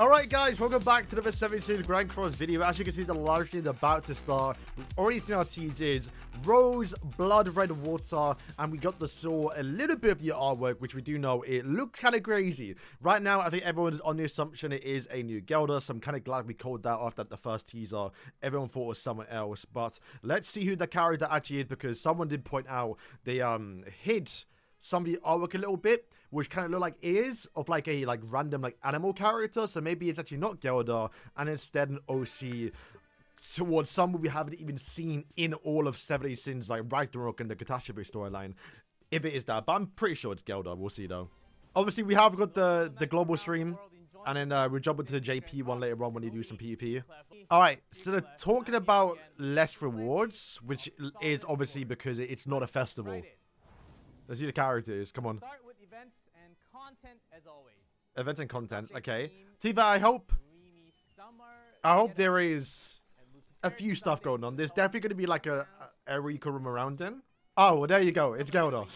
Alright guys, welcome back to the 17 Grand Cross video. As you can see, the live stream is about to start. We've already seen our teasers, Rose, Blood, Red Water, and we got the saw a little bit of the artwork, which we do know it looks kind of crazy. Right now, I think everyone is on the assumption it is a new Gelda, so I'm kind of glad we called that after the first teaser. Everyone thought it was someone else, but let's see who the character actually is, because someone did point out they hid some of the artwork a little bit, which kind of look like ears of like a random animal character. So maybe it's actually not Gelda, and instead an OC towards someone we haven't even seen in all of 70 since like Ragnarok and the Catastrophe storyline. If it is that, but I'm pretty sure it's Gelda. We'll see though. Obviously, we have got the global stream, and then we'll jump into the JP one later on when you do some PvP. Alright, so they're talking about less rewards, which is obviously because it's not a festival. Let's see the characters. Come on. Start with events and content as always. Events and content. Okay. Tiva, I hope there is a few stuff going on. There's definitely going to be like a area you can roam around in. Oh, well, there you go. It's Gelda.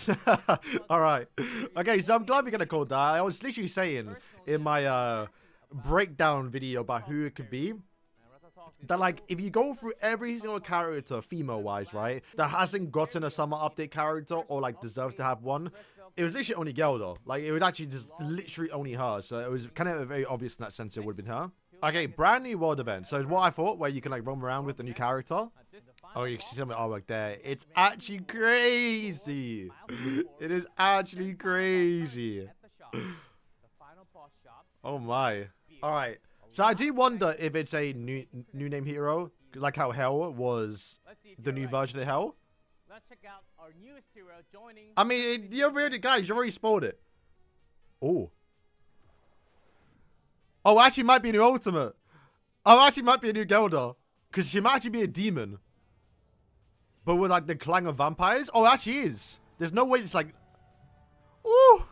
All right. Okay, so I'm glad we're going to call that. I was literally saying in my breakdown video about who it could be, that like if you go through every single character female-wise, right, that hasn't gotten a summer update character or like deserves to have one, it was literally only Gelda. Like it was actually just literally only her. So it was kind of very obvious in that sense it would have been her. Okay, brand new world event. So it's what I thought, where you can like roam around with the new character. Oh, you can see some of the artwork there. It's actually crazy. It is actually crazy. Oh my. All right. So I do wonder if it's a new name hero, like how Hell was the new version of Hell. Let's check out our newest hero joining. I mean, you already spoiled it. Oh. Oh, actually might be a new ultimate. Oh, actually might be a new Gelda. Because she might actually be a demon. But with like the clang of vampires. Oh, it actually is. There's no way it's like... Ooh.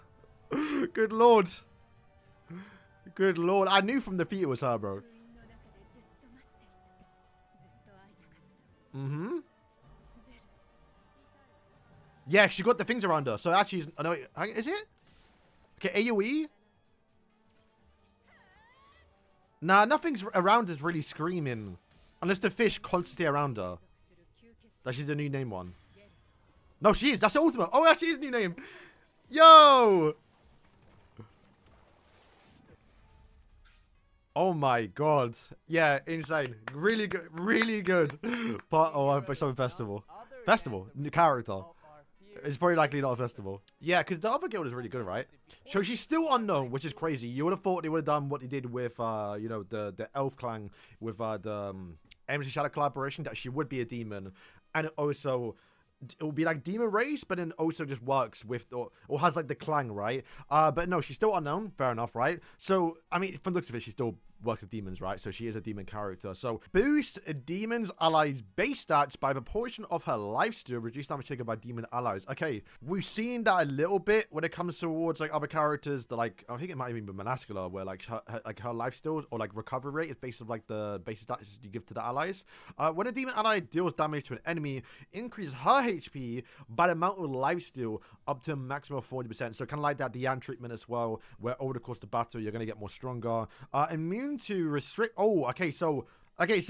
Good lord. Good lord. I knew from the feet it was her, bro. Mm-hmm. Yeah, she got the things around her. So actually, I know. Is it? Okay, AoE? Nah, nothing's around is really screaming. Unless the fish constantly around her. That she's a new name one. No, she is. That's the ultimate. Oh, that she is a new name. Yo! Oh my god. Yeah, insane. Really good. Really good. But, oh, some festival. Festival. New character. It's probably likely not a festival. Yeah, because the other guild is really good, right? So she's still unknown, which is crazy. You would have thought they would have done what they did with, you know, the Elf Clan with the MC Shadow collaboration, that she would be a demon. And also... it will be like demon race, but then also just works with or has like the clang, right? But no, she's still unknown. Fair enough, right? So I mean, from the looks of it, she still works with demons, right? So she is a demon character. So boost a demon's allies' base stats by proportion of her lifesteal, reduce damage taken by demon allies. Okay, we've seen that a little bit when it comes towards like other characters that like, I think it might even be Monascula, where like her lifesteal or like recovery rate is based on like the base stats you give to the allies. When a demon ally deals damage to an enemy, increase her HP by the amount of lifesteal up to a maximum of 40%. So kind of like that Diane treatment as well, where over the course of the battle you're going to get more stronger. Immune to restrict. Oh, okay, so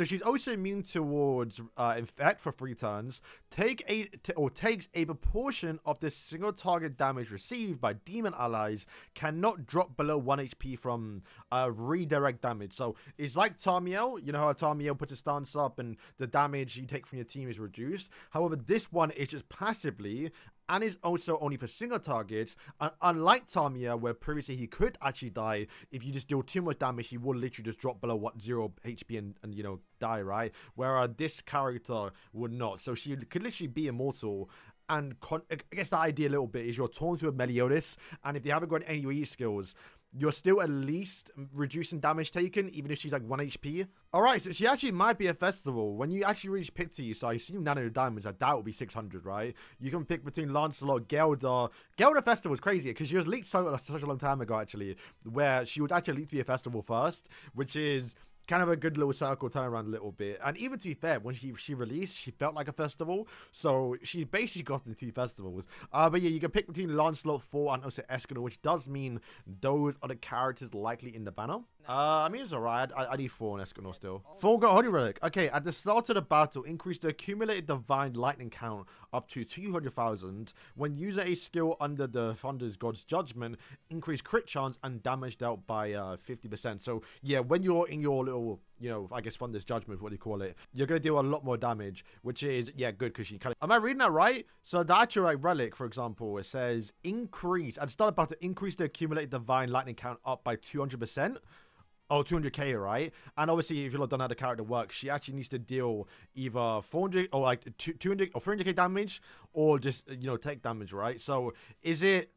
she's also immune towards infect for 3 turns. Takes a proportion of the single target damage received by demon allies, cannot drop below 1 HP from redirect damage. So it's like Tarmiel. You know how Tarmiel puts a stance up and the damage you take from your team is reduced. However, this one is just passively, and is also only for single targets. And unlike Tamiya, where previously he could actually die, if you just deal too much damage, he will literally just drop below 0 HP and you know, die, right? Whereas this character would not. So she could literally be immortal. And I guess the idea a little bit is you're torn to a Meliodas, and if you haven't got any AoE skills, you're still at least reducing damage taken, even if she's like 1 HP. Alright, so she actually might be a festival. When you actually reach Pity, so I assume Nano Diamonds, I doubt will be 600, right? You can pick between Lancelot, Gelda. Gelda Festival is crazy, because she was leaked such a long time ago, actually, where she would actually leak to be a festival first, which is kind of a good little circle turnaround a little bit. And even to be fair, when she released, she felt like a festival. So she basically got the 2 festivals. But yeah, you can pick between Lancelot, Thor, and also Escanor, which does mean those are the characters likely in the banner. I mean, it's alright. I need 4 on Escanor still. 4 got Holy Relic. Okay, at the start of the battle, increase the accumulated Divine Lightning count up to 200,000. When using a skill under the Thunder's God's Judgment, increase crit chance and damage dealt by 50%. So, yeah, when you're in your little, you know, I guess Thunder's Judgment, what do you call it? You're going to do a lot more damage, which is, yeah, good because you kind of... Am I reading that right? So, the actual like, Relic, for example, it says increase... At the start of the battle, increase the accumulated Divine Lightning count up by 200%. Oh, 200k, right? And obviously, if you've not done how the character works, she actually needs to deal either 400 or like 200 or 300k damage, or just, you know, take damage, right? So, is it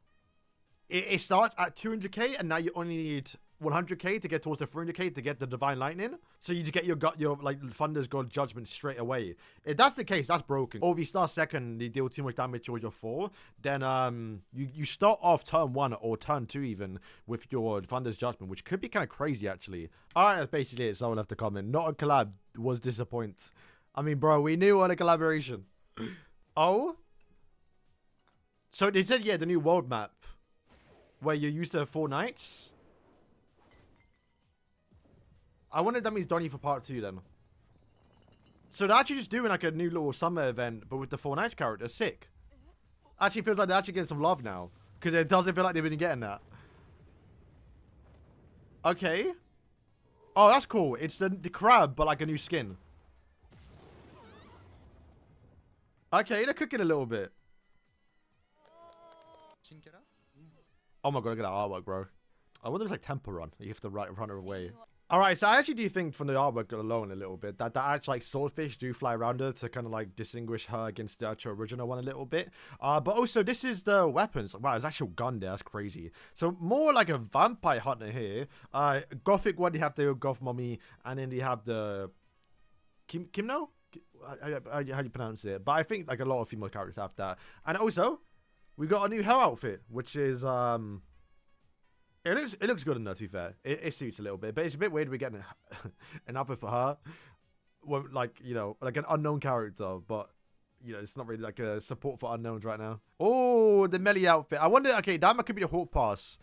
starts at 200k, and now you only need 100k to get towards the 300k to get the Divine Lightning? So you just get your like Thunder's God Judgment straight away. If that's the case, that's broken. Or if you start second, you deal too much damage towards your 4, then you start off turn 1 or turn 2 even with your Thunder's Judgment, which could be kind of crazy actually. Alright, that's basically it. Someone left a comment. Not a collab, was disappoint. I mean, bro, we knew on a collaboration. Oh? So they said, yeah, the new world map where you used to have 4 knights. I wonder if that means Donnie for part 2 then. So they're actually just doing like a new little summer event, but with the 4 knights character. Sick. Actually feels like they're actually getting some love now, because it doesn't feel like they've been getting that. Okay. Oh, that's cool. It's the crab, but like a new skin. Okay, they're cooking a little bit. Oh my god, look at that artwork, bro. I wonder if it's like Temple Run. You have to run her away. Alright, so I actually do think from the artwork alone a little bit that actual like swordfish do fly around her to kind of like distinguish her against the actual original one a little bit. But also this is the weapons. Wow, there's actual gun there. That's crazy. So more like a vampire hunter here. Gothic one, you have the Goth Mummy, and then you have the Kimno? How do you pronounce it? But I think like a lot of female characters have that. And also, we got a new Hell outfit, which is It looks good enough, to be fair. It suits a little bit, but it's a bit weird we're getting an outfit for her. Well, like, you know, like an unknown character, but, you know, it's not really like a support for unknowns right now. Oh, the melee outfit. I wonder, okay, that could be the Hawk Pass.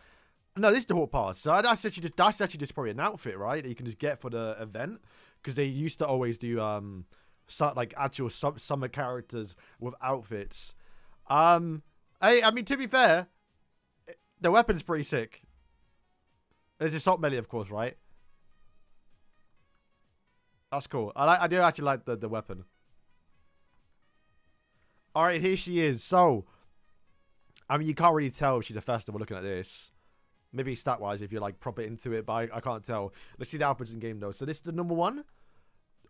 No, this is the Hawk Pass. So that's actually just probably an outfit, right? That you can just get for the event. Because they used to always do, like, actual summer characters with outfits. I mean, to be fair, the weapon's pretty sick. There's assault melee, of course, right? That's cool. I do actually like the weapon. Alright, here she is. So, I mean, you can't really tell if she's a festival looking at this. Maybe stat-wise if you're, like, proper into it, but I can't tell. Let's see the outputs in game, though. So, this is the number 1.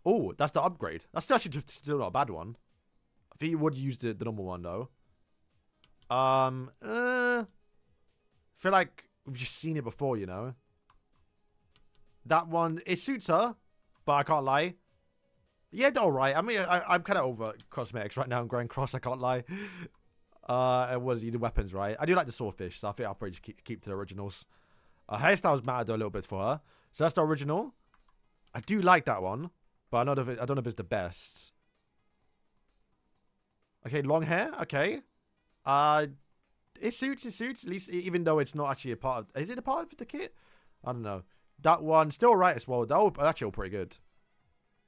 Oh, that's the upgrade. That's actually still not a bad one. I think you would use the number 1, though. I feel like we've just seen it before, you know. That one, it suits her, but I can't lie. Yeah, they're alright. I mean, I'm kind of over cosmetics right now. I'm going cross, I can't lie. What is it? The weapons, right? I do like the swordfish, so I think I'll probably just keep to the originals. Hairstyles matter though a little bit for her. So that's the original. I do like that one, but I don't know if it's the best. Okay, long hair. Okay. It suits, at least, even though it's not actually a part of... Is it a part of the kit? I don't know. That one, still right as well. They're actually all pretty good.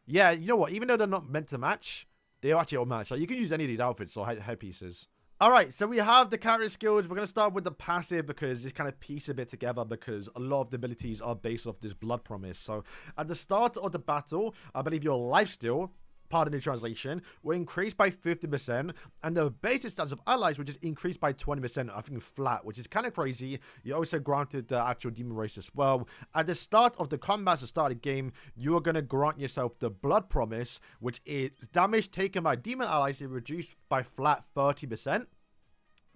Yeah, you know what? Even though they're not meant to match, they actually all match. Like, you can use any of these outfits or headpieces. Alright, so we have the character skills. We're going to start with the passive because it's kind of piece a bit together because a lot of the abilities are based off this blood promise. So, at the start of the battle, I believe your lifesteal... pardon the translation, will increase by 50%, and the basic stats of allies will just increase by 20%, I think flat, which is kind of crazy. You're also granted the actual demon race as well. At the start of the combat, at the start of the game, you are going to grant yourself the blood promise, which is damage taken by demon allies is reduced by flat 30%.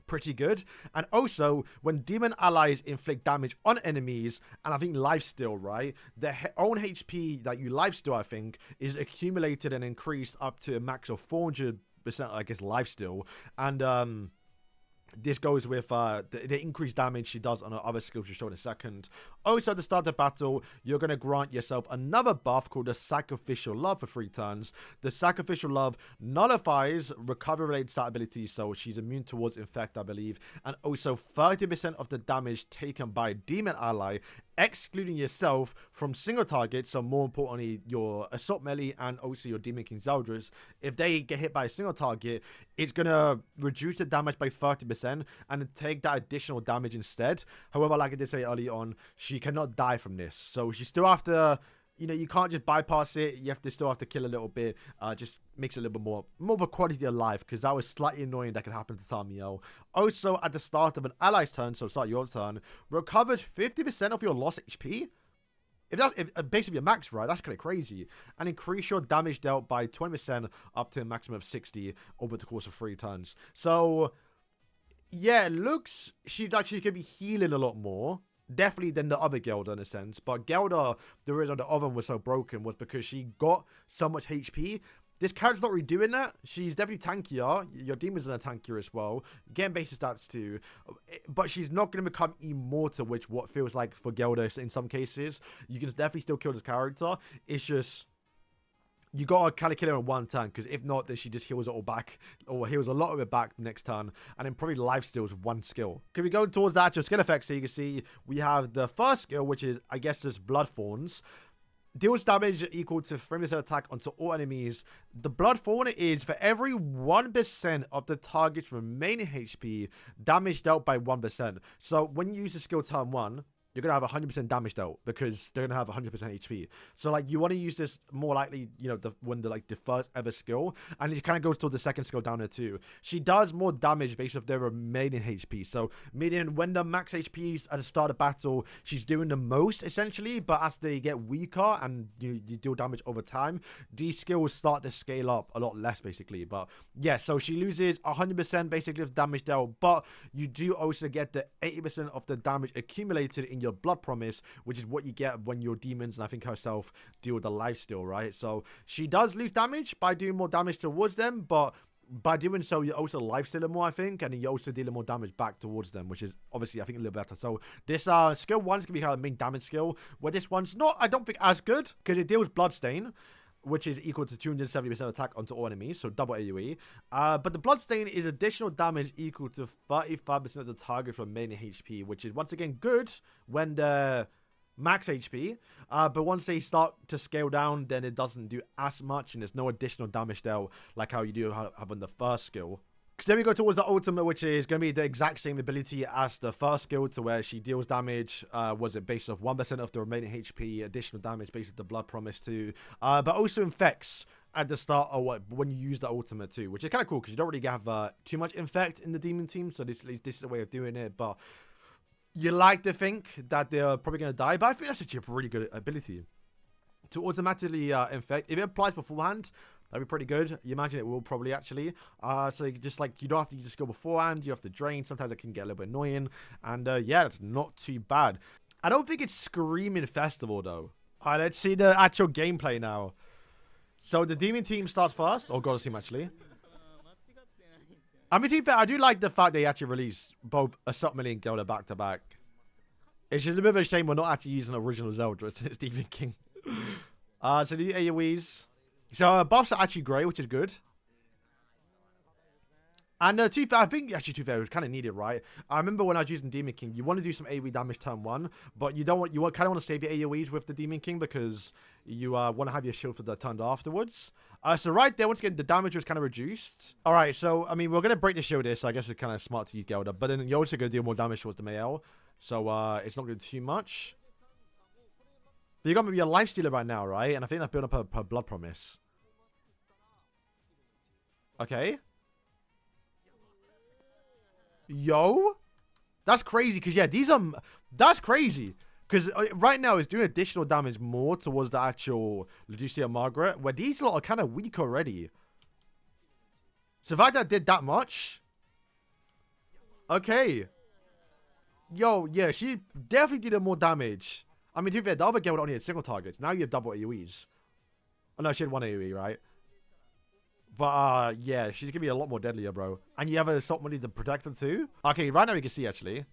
Pretty good. And also, when demon allies inflict damage on enemies, and I think lifesteal, right, their own HP that you lifesteal, I think, is accumulated and increased up to a max of 400%, I guess, lifesteal. And this goes with the increased damage she does on her other skills, she'll show in a second. Also, at the start of battle, you're going to grant yourself another buff called the Sacrificial Love for 3 turns. The Sacrificial Love nullifies recovery-related stat abilities, so she's immune towards Infect, I believe, and also 30% of the damage taken by a demon ally, excluding yourself from single targets, so more importantly, your Assault Melee and also your Demon King Zeldris. If they get hit by a single target, it's going to reduce the damage by 30% and take that additional damage instead. However, like I did say early on, she cannot die from this. So she still have to, you know, you can't just bypass it. You have to still have to kill a little bit. Just makes it a little bit more of a quality of life, because that was slightly annoying that could happen to Tamiyo. Also, at the start of an ally's turn, so start your turn, recovers 50% of your lost HP. If basically your max, right? That's kind of crazy. And increase your damage dealt by 20% up to a maximum of 60 over the course of 3 turns. So, yeah, it looks she's actually going to be healing a lot more. Definitely than the other Gelda in a sense. But Gelda, the reason the oven was so broken was because she got so much HP. This character's not really doing that. She's definitely tankier. Your demons are tankier as well. Getting basic stats too. But she's not going to become immortal, which what feels like for Gelda in some cases. You can definitely still kill this character. It's just, you gotta kind of kill her in 1 turn, because if not, then she just heals it all back, or heals a lot of it back next turn, and then probably life steals 1 skill. Can we go towards the actual skill effects? So you can see we have the first skill, which is, I guess, just Blood Thorns. Deals damage equal to 3% attack onto all enemies. The Blood Thorn is for every 1% of the target's remaining HP, damage dealt by 1%. So when you use the skill turn 1, you're going to have 100% damage dealt, because they're going to have 100% HP. So, like, you want to use this more likely, you know, when the first ever skill. And it kind of goes towards the second skill down there too. She does more damage based off their remaining HP. So, meaning when the max HP is at the start of battle, she's doing the most, essentially. But as they get weaker and you deal damage over time, these skills start to scale up a lot less, basically. But, yeah, so she loses 100% basically of damage dealt. But you do also get the 80% of the damage accumulated in your Blood Promise, which is what you get when your demons, and I think herself, deal with the lifesteal, right? So she does lose damage by doing more damage towards them, but by doing so, you're also lifestealing more, I think, and you're also dealing more damage back towards them, which is obviously, I think, a little better. So this skill 1 is going to be her main damage skill, where this one's not, I don't think, as good, because it deals Bloodstain, which is equal to 270% attack onto all enemies, so double AoE. But the Bloodstain is additional damage equal to 35% of the target's remaining HP, which is, once again, good when the max HP. But once they start to scale down, then it doesn't do as much, and there's no additional damage dealt like how you do have on the first skill. So then we go towards the ultimate, which is going to be the exact same ability as the first skill, to where she deals damage, was it based off 1% of the remaining HP, additional damage based off the Blood Promise too, but also infects at the start, or when you use the ultimate too, which is kind of cool, because you don't really have too much infect in the demon team, so this is a way of doing it. But you like to think that they're probably going to die, but I think that's actually a really good ability to automatically infect. If it applies beforehand, that'd be pretty good. You imagine it will probably actually. So you just, like, you don't have to use the skill beforehand. You have to drain. Sometimes it can get a little bit annoying. And yeah, it's not too bad. I don't think it's screaming festival though. All right, let's see the actual gameplay now. So the demon team starts first. Oh, God, team actually. I mean, to be fair, I do like the fact they actually released both Assault Melee and Gelda back to back. It's just a bit of a shame we're not actually using original Zelda. It's Demon King. So the AoEs. So buffs are actually great, which is good. And to be fair, I think actually, to be fair, it was kind of needed, right? I remember when I was using Demon King, you want to do some AoE damage turn 1, but you don't want, you kind of want to save your AoEs with the Demon King, because you want to have your shield for the turn afterwards. So right there, once again, the damage was kind of reduced. All right, so I mean, we're gonna break the shield here, so I guess it's kind of smart to use Gelda, but then you're also gonna deal more damage towards the Mael, so it's not gonna do too much. But you got maybe a life stealer right now, right? And I think that's built up her Blood Promise. Okay. Yo, that's crazy, because yeah, that's crazy, because right now it's doing additional damage more towards the actual Lucia Margaret, where these lot are kind of weak already. So the fact that I did that much, okay, yo, yeah, she definitely did more damage. I mean, to be fair, the other girl only had single targets. Now you have double AoEs. Oh no, she had 1 AoE, right? But, yeah, she's gonna be a lot more deadlier, bro. And you have a Assault Melee to protect them too? Okay, right now we can see, actually.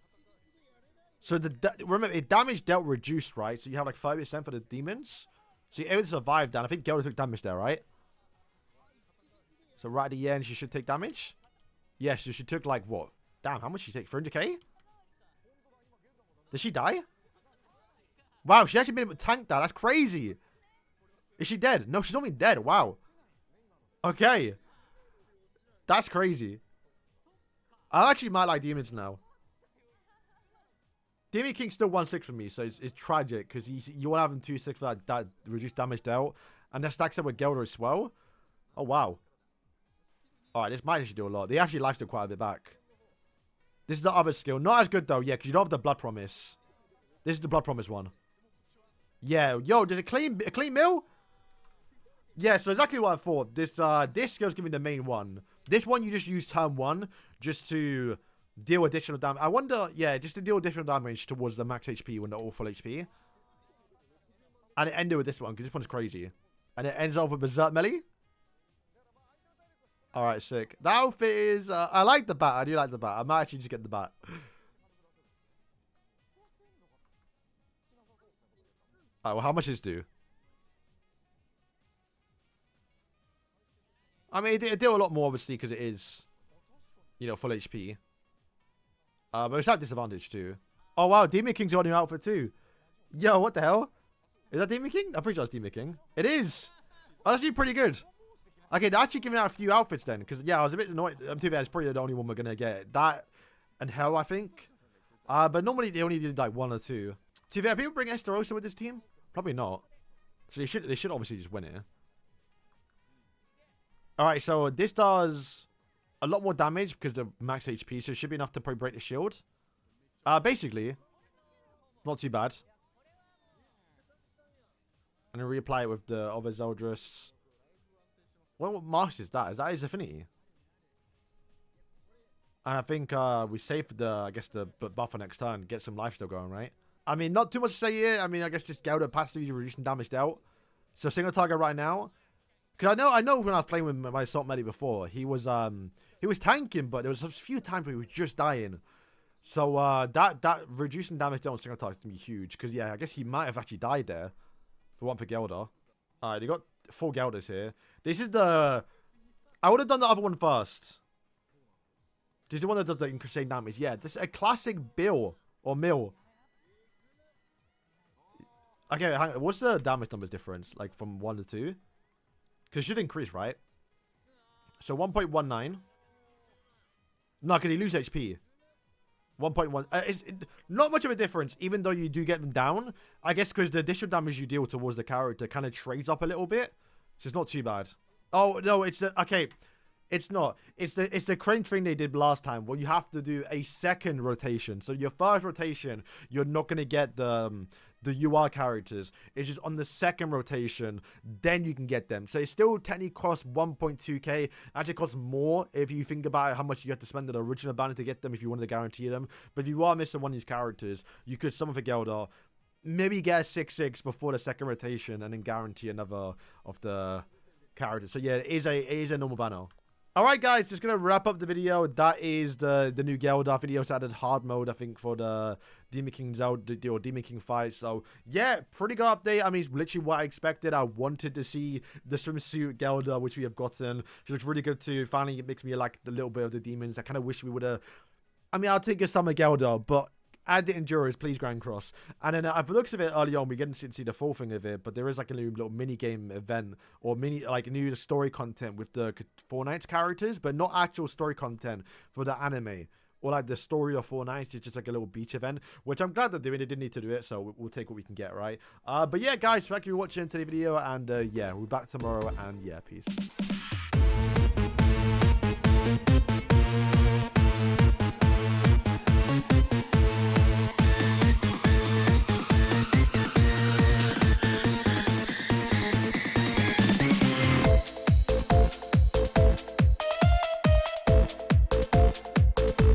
So remember, it damage dealt reduced, right? So you have like 5% for the demons. So you're able to survive that. I think Gelda took damage there, right? So right at the end, she should take damage. Yes, so she took like what? Damn, how much did she take? 300k? Did she die? Wow, she actually made him tank that. That's crazy. Is she dead? No, she's not even dead. Wow. Okay. That's crazy. I actually might like demons now. Demon King's still 1/6 for me, so it's tragic because you want to have him 2/6 for that reduced damage dealt, and that stacks up with Gelda as well. Oh wow! All right, this might actually do a lot. They actually lifesteal quite a bit back. This is the other skill, not as good though. Yeah, because you don't have the blood promise. This is the blood promise one. Yeah, yo, there's a clean mill. Yeah, so exactly what I thought. This skill's gonna be the main one. This one you just use turn 1 just to deal additional damage. I wonder, yeah, just to deal additional damage towards the max HP when they're all full HP. And it ended with this one, because this one's crazy. And it ends off with Berserk Melee. Alright, sick. The outfit is, I like the bat. I do like the bat. I might actually just get the bat. Alright, well, how much does this do? I mean, it did a lot more, obviously, because it is, you know, full HP. But it's at disadvantage too. Oh wow, Demon King's got a new outfit too. Yo, what the hell? Is that Demon King? I'm pretty sure it's Demon King. It is. Oh, that's actually pretty good. Okay, they're actually giving out a few outfits then. Because, yeah, I was a bit annoyed. To be fair, it's probably the only one we're going to get. That and Hell, I think. But normally they only did like 1 or 2. To be fair, people bring Esterosa with this team? Probably not. So they should obviously just win it. Alright, so this does a lot more damage because the max HP, so it should be enough to probably break the shield. Basically, not too bad. And then reapply it with the other Zeldris. What mask is that? Is that his affinity? And I think we save the, I guess, the buffer next turn. Get some lifesteal going, right? I mean, not too much to say here. I mean, I guess just Gelda passively reducing damage dealt. So single target right now. Because I know when I was playing with my Assault Melee before, he was tanking, but there was a few times where he was just dying. So that reducing damage down on single target is gonna be huge. Because yeah, I guess he might have actually died there. For one for Gelda. Alright, they got 4 Geldas here. This is the... I would have done the other one first. This is the one that does the insane damage. Yeah, this is a classic Bill or Mill. Okay, hang on. What's the damage numbers difference? Like from 1 to 2? Because it should increase, right? So 1.19. No, because you lose HP. 1.1. It's not much of a difference, even though you do get them down. I guess because the additional damage you deal towards the character kind of trades up a little bit. So it's not too bad. Oh, no, it's the... Okay. It's not. It's the cringe thing they did last time, where you have to do a second rotation. So your first rotation, you're not going to get the UR characters. It's just on the second rotation, then you can get them. So it still technically costs 1.2k. Actually costs more if you think about how much you have to spend on the original banner to get them if you wanted to guarantee them. But if you are missing one of these characters, you could summon for Gelda, maybe get a 6/6 before the second rotation, and then guarantee another of the characters. So yeah, it is a normal banner. Alright guys, just going to wrap up the video. That is the new Gelda. I think he also added hard mode, I think, for the Demon King Zelda or Demon King fight. So yeah, pretty good update. I mean, it's literally what I expected. I wanted to see the swimsuit Gelda, which we have gotten. She looks really good too. Finally, it makes me like a little bit of the demons. I kind of wish we would have... I mean, I'll take a summer Gelda, but... add the Endurers, please, Grand Cross. And then for the looks of it early on, we didn't see the full thing of it, but there is like a new little mini game event or new story content with the Four Knights characters, but not actual story content for the anime. Or like the story of Four Knights is just like a little beach event, which I'm glad they're doing. They didn't need to do it, so we'll take what we can get, right? But yeah, guys, thank you for watching today's video, and yeah, we'll be back tomorrow, and yeah, peace.